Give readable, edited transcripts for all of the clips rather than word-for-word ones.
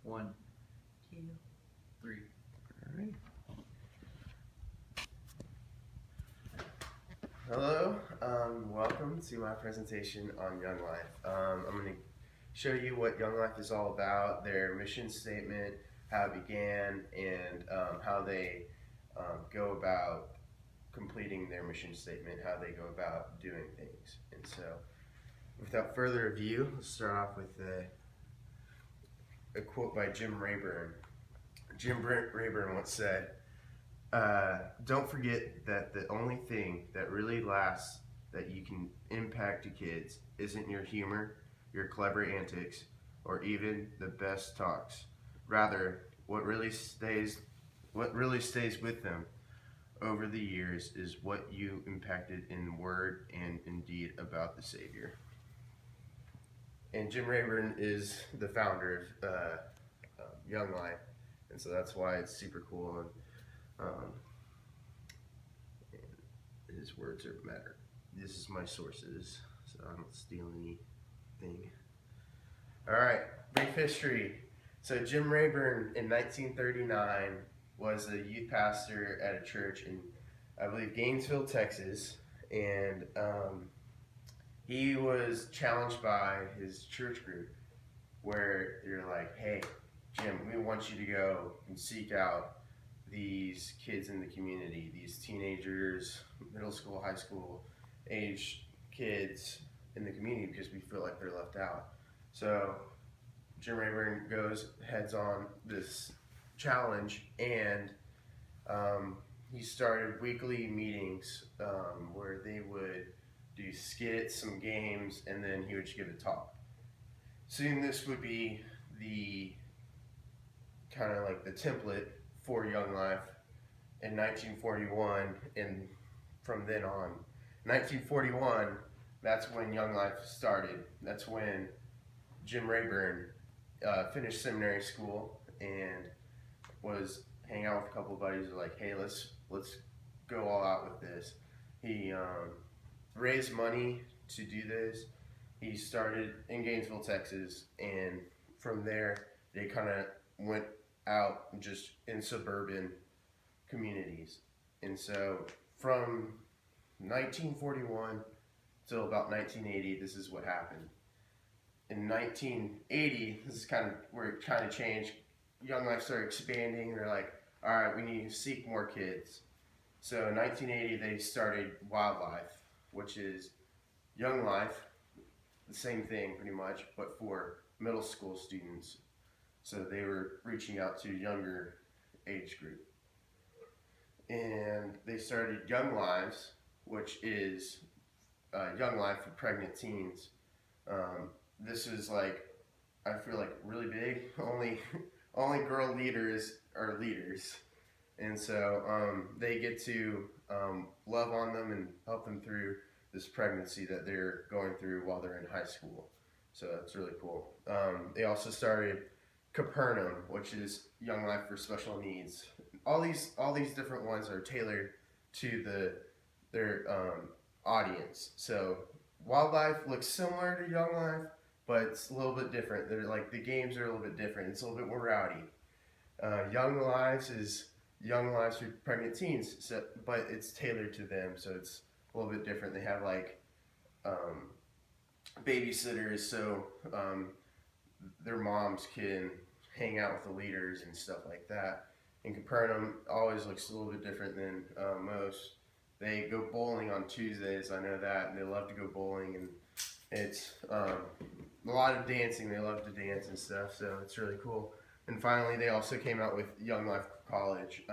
1, 2, 3. All right. Hello, welcome to my presentation on Young Life. I'm going to show you what Young Life is all about, their mission statement, how it began, and how they go about completing their mission statement, how they go about doing things. And so, without further ado, let's start off with a quote by Jim Rayburn. Jim Rayburn once said, don't forget that the only thing that really lasts that you can impact to kids isn't your humor, your clever antics, or even the best talks. Rather, what really stays with them over the years is what you impacted in word and in deed about the Savior. And Jim Rayburn is the founder of Young Life, and so that's why it's super cool. And his words are matter. This is my sources, so I don't steal anything. All right, brief history. So Jim Rayburn in 1939 was a youth pastor at a church in, I believe, Gainesville, Texas, and he was challenged by his church group where they're like, hey, Jim, we want you to go and seek out these kids in the community, these teenagers, middle school, high school age kids in the community, because we feel like they're left out. So Jim Rayburn heads on this challenge, and he started weekly meetings where they would do skits, some games, and then he would just give a talk. Soon this would be the kind of like the template for Young Life in 1941, and from then on. 1941, that's when Young Life started. That's when Jim Rayburn finished seminary school and was hanging out with a couple of buddies. Were like, hey, let's go all out with this. He raised money to do this. He started in Gainesville, Texas, and from there they kind of went out just in suburban communities. And so from 1941 till about 1980, this is what happened. In 1980, this is kind of where it kind of changed. Young Life started expanding. They're like, all right, we need to seek more kids. So in 1980, they started Wildlife, which is Young Life, the same thing pretty much, but for middle school students. So they were reaching out to younger age group. And they started Young Lives, which is Young Life for pregnant teens. This is like, I feel like really big. Only girl leaders are leaders. And so they get to love on them and help them through this pregnancy that they're going through while they're in high school. So that's really cool. They also started Capernaum, which is Young Life for special needs. All these different ones are tailored to their audience. So Wildlife looks similar to Young Life, but it's a little bit different. They're like, the games are a little bit different. It's a little bit more rowdy. Young Lives is Young Lives for pregnant teens, so, but it's tailored to them, so it's a little bit different. They have like babysitters, so their moms can hang out with the leaders and stuff like that. And Capernaum always looks a little bit different than most. They go bowling on Tuesdays, I know that, and they love to go bowling, and it's a lot of dancing. They love to dance and stuff, so it's really cool. And finally, they also came out with Young Life College.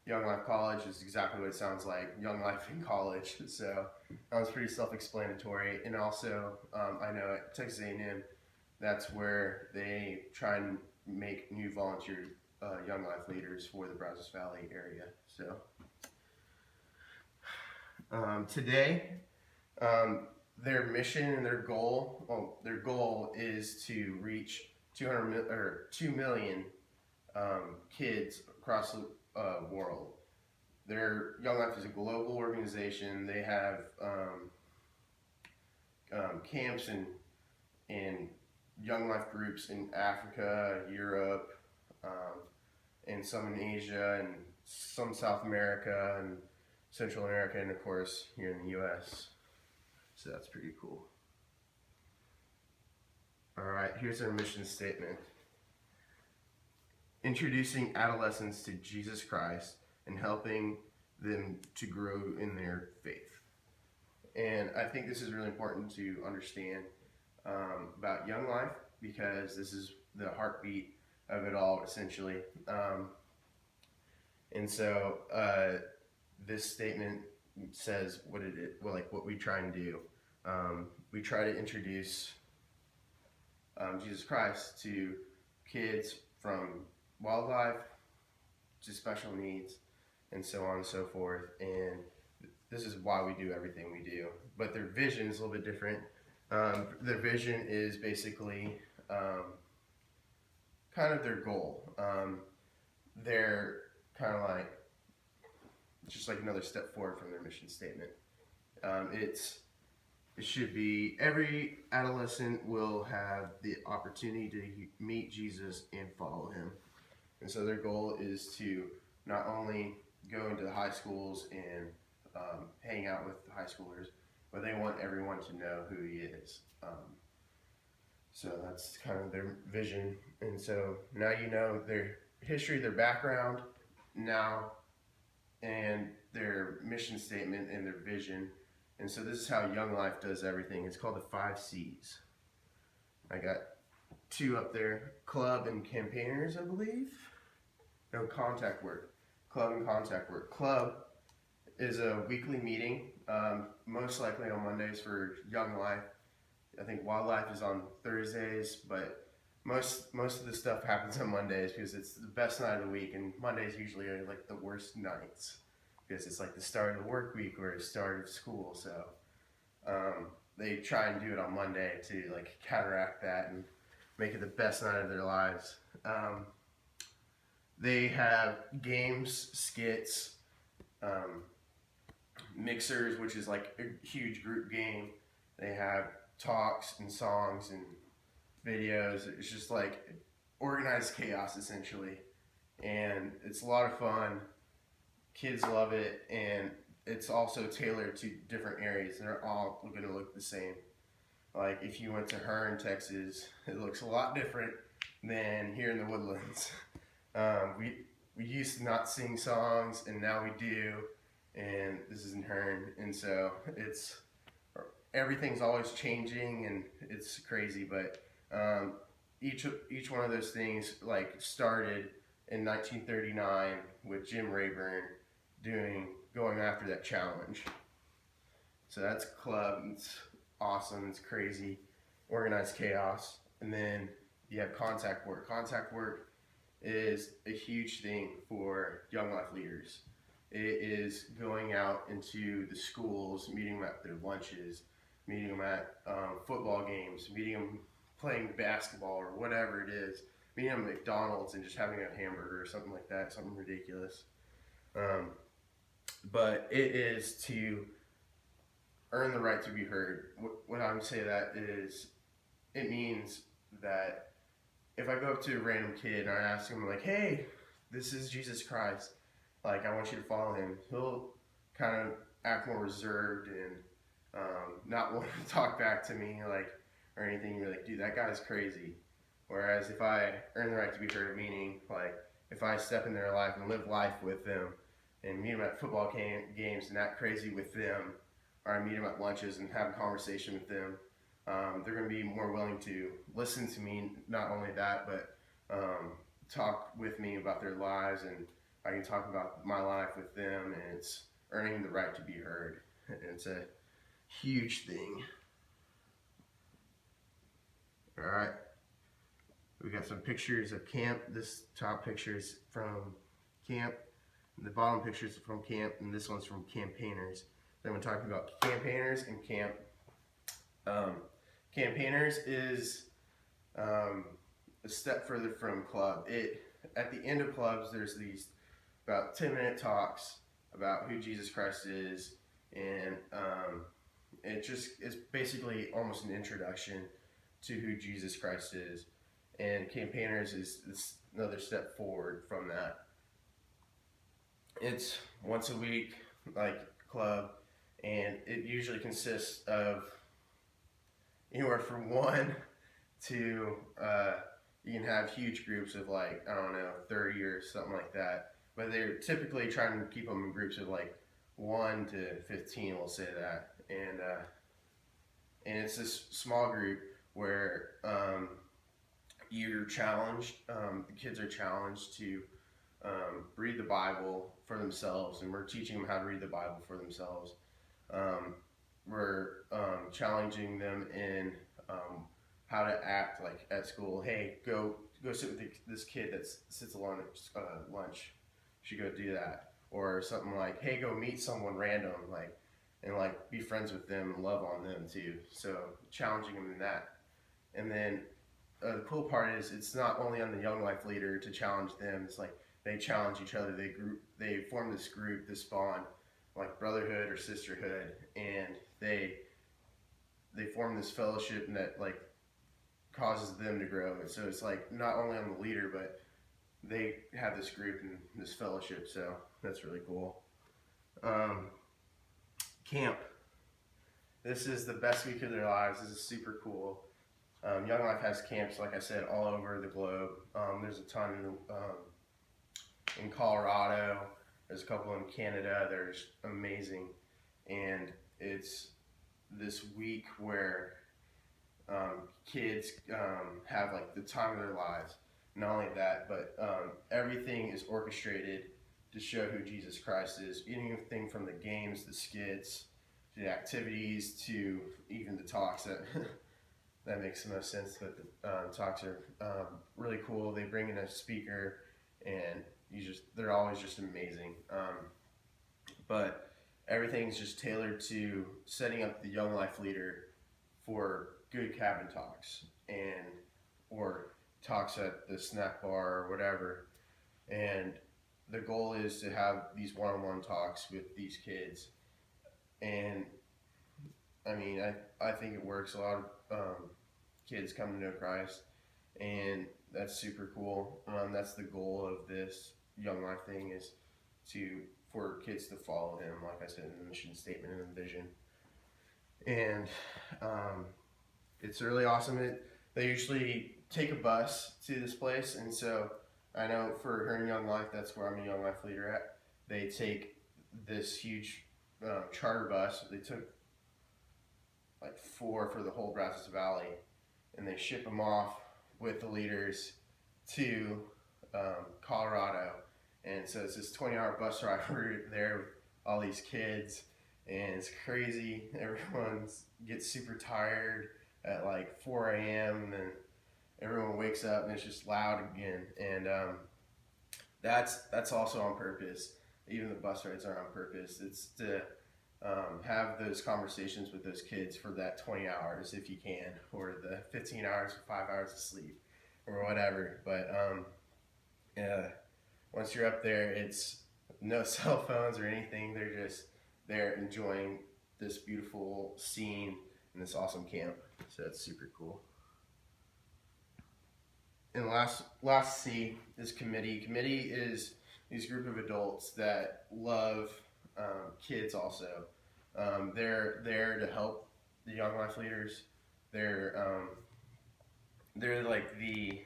Young Life College is exactly what it sounds like, Young Life in college. So that was pretty self-explanatory. And also, I know at Texas A&M, that's where they try and make new volunteer Young Life leaders for the Brazos Valley area. So today, their mission and their goal is to reach 2 million kids across the world. Their Young Life is a global organization. They have camps in young life groups in Africa, Europe, and some in Asia, and some South America, and Central America, and of course here in the U.S. So that's pretty cool. All right, here's our mission statement. Introducing adolescents to Jesus Christ and helping them to grow in their faith. And I think this is really important to understand about Young Life, because this is the heartbeat of it all, essentially. And so this statement says what it is, well, like what we try and do. We try to introduce Jesus Christ to kids from wildlife to special needs and so on and so forth. And this is why we do everything we do. But their vision is a little bit different. Their vision is basically kind of their goal. They're kind of like just like another step forward from their mission statement. It should be every adolescent will have the opportunity to meet Jesus and follow him. And so their goal is to not only go into the high schools and hang out with high schoolers, but they want everyone to know who he is. So that's kind of their vision. And so now you know their history, their background now, and their mission statement and their vision. And so this is how Young Life does everything. It's called the 5 C's. I got 2 up there. Club and campaigners, I believe. No, contact work. Club and contact work. Club is a weekly meeting, most likely on Mondays for Young Life. I think Wildlife is on Thursdays, but most of the stuff happens on Mondays because it's the best night of the week, and Mondays usually are like the worst nights because it's like the start of the work week or the start of school. So they try and do it on Monday to like counteract that and make it the best night of their lives. They have games, skits, mixers, which is like a huge group game. They have talks and songs and videos. It's just like organized chaos, essentially. And it's a lot of fun. Kids love it, and it's also tailored to different areas. They're all going to look the same. Like if you went to Hearn, Texas, it looks a lot different than here in the Woodlands. We used to not sing songs, and now we do. And this is in Hearn, and so everything's always changing, and it's crazy. But each one of those things like started in 1939 with Jim Rayburn going after that challenge. So that's club. It's awesome. It's crazy. Organized chaos. And then you have contact work. Contact work is a huge thing for Young Life leaders. It is going out into the schools, meeting them at their lunches, meeting them at football games, meeting them playing basketball or whatever it is, meeting them at McDonald's and just having a hamburger or something like that, something ridiculous. But it is to earn the right to be heard. When I would say that is, it means that if I go up to a random kid and I ask him like, hey, this is Jesus Christ, like I want you to follow him, he'll kind of act more reserved and not want to talk back to me like or anything. You're like, dude, that guy's crazy. Whereas if I earn the right to be heard, meaning like if I step in their life and live life with them and meet them at football games and act crazy with them, or I meet them at lunches and have a conversation with them, they're going to be more willing to listen to me. Not only that, but talk with me about their lives, and I can talk about my life with them, and it's earning the right to be heard. And it's a huge thing. All right. We got some pictures of camp. This top picture is from camp. The bottom picture is from camp, and this one's from campaigners. Then we're talking about campaigners and camp. Campaigners is a step further from club. At the end of clubs, there's these about 10-minute talks about who Jesus Christ is, and it's basically almost an introduction to who Jesus Christ is. And campaigners is another step forward from that. It's once a week, like club, and it usually consists of anywhere from one to you can have huge groups of like, I don't know, 30 or something like that. But they're typically trying to keep them in groups of like 1 to 15, we'll say that. And it's this small group where you're challenged. The kids are challenged to read the Bible for themselves, and we're teaching them how to read the Bible for themselves. We're challenging them in how to act like at school. Hey, go sit with this kid that sits alone at lunch. You should go do that. Or something like, hey, go meet someone random, and be friends with them and love on them too. So challenging them in that. And then the cool part is it's not only on the Young Life leader to challenge them. It's like they challenge each other. They form this group, this bond, like brotherhood or sisterhood, and they form this fellowship and that like causes them to grow. And so it's like not only on the leader, but they have this group and this fellowship. So that's really cool. Camp. This is the best week of their lives. This is super cool. Young Life has camps, like I said, all over the globe. There's a ton in Colorado. There's a couple in Canada. There's amazing. And it's this week where kids have like the time of their lives. Not only that, but everything is orchestrated to show who Jesus Christ is. Anything from the games, the skits, to the activities, to even the talks. That makes the most sense. But the talks are really cool. They bring in a speaker, and they're always just amazing. But everything's just tailored to setting up the Young Life leader for good cabin talks or talks at the snack bar or whatever. And the goal is to have these one-on-one talks with these kids. And I mean, I think it works. A lot of kids come to know Christ, and that's super cool. That's the goal of this Young Life thing, is for kids to follow him, like I said in the mission statement and the vision. And it's really awesome. They usually take a bus to this place, and so I know for her in Young Life, that's where I'm a Young Life leader at. They take this huge charter bus. They took like 4 for the whole Brazos Valley, and they ship them off with the leaders to Colorado. And so it's this 20-hour bus ride route there with all these kids, and it's crazy. Everyone gets super tired at like 4 a.m. and then everyone wakes up and it's just loud again. And that's also on purpose. Even the bus rides are on purpose. It's to have those conversations with those kids for that 20 hours if you can, or the 15 hours or 5 hours of sleep or whatever. But once you're up there, it's no cell phones or anything. They're just there enjoying this beautiful scene in this awesome camp. So that's super cool. And last C is committee. Committee is these group of adults that love kids also. They're there to help the Young Life leaders. They're like the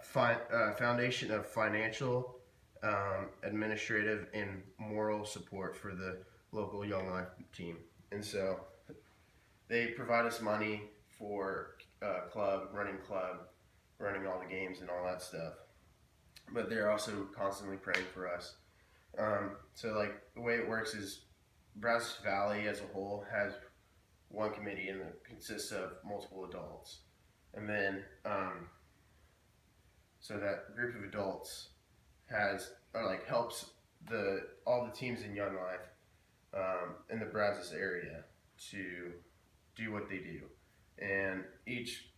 foundation of financial, administrative, and moral support for the local Young Life team. And so they provide us money for running all the games and all that stuff. But they're also constantly praying for us. So like the way it works is Brazos Valley as a whole has one committee, and it consists of multiple adults. And then so that group of adults helps all the teams in Young Life in the Brazos area to do what they do. And each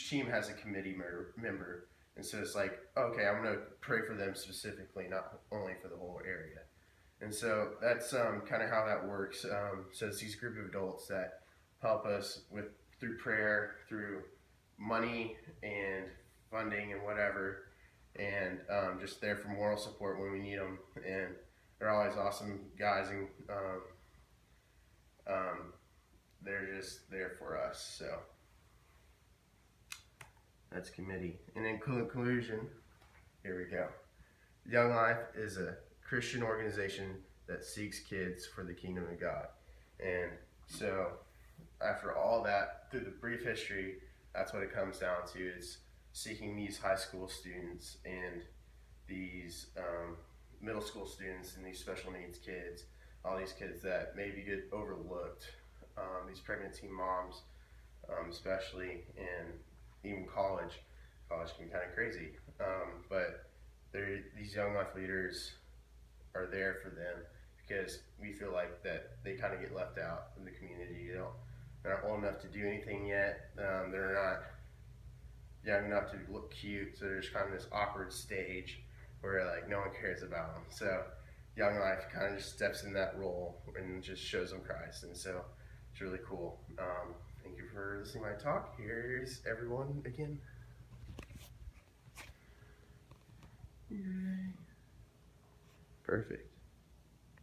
team has a committee member, and so it's like, okay, I'm going to pray for them specifically, not only for the whole area. And so that's kind of how that works. So it's these group of adults that help us with through prayer, through money and funding and whatever, and just there for moral support when we need them. And they're always awesome guys, and they're just there for us. So that's committee. And in conclusion, here we go. Young Life is a Christian organization that seeks kids for the kingdom of God. And so after all that, through the brief history, that's what it comes down to. It's seeking these high school students and these middle school students and these special needs kids, all these kids that maybe get overlooked, these pregnant teen moms, especially, and even college. College can be kind of crazy, but these Young Life leaders are there for them because we feel like that they kind of get left out in the community. They're not old enough to do anything yet. They're not young enough to look cute, so there's kind of this awkward stage where like no one cares about them. So Young Life kind of just steps in that role and just shows them Christ, and so it's really cool. Thank you for listening to my talk. Here's everyone again. Perfect.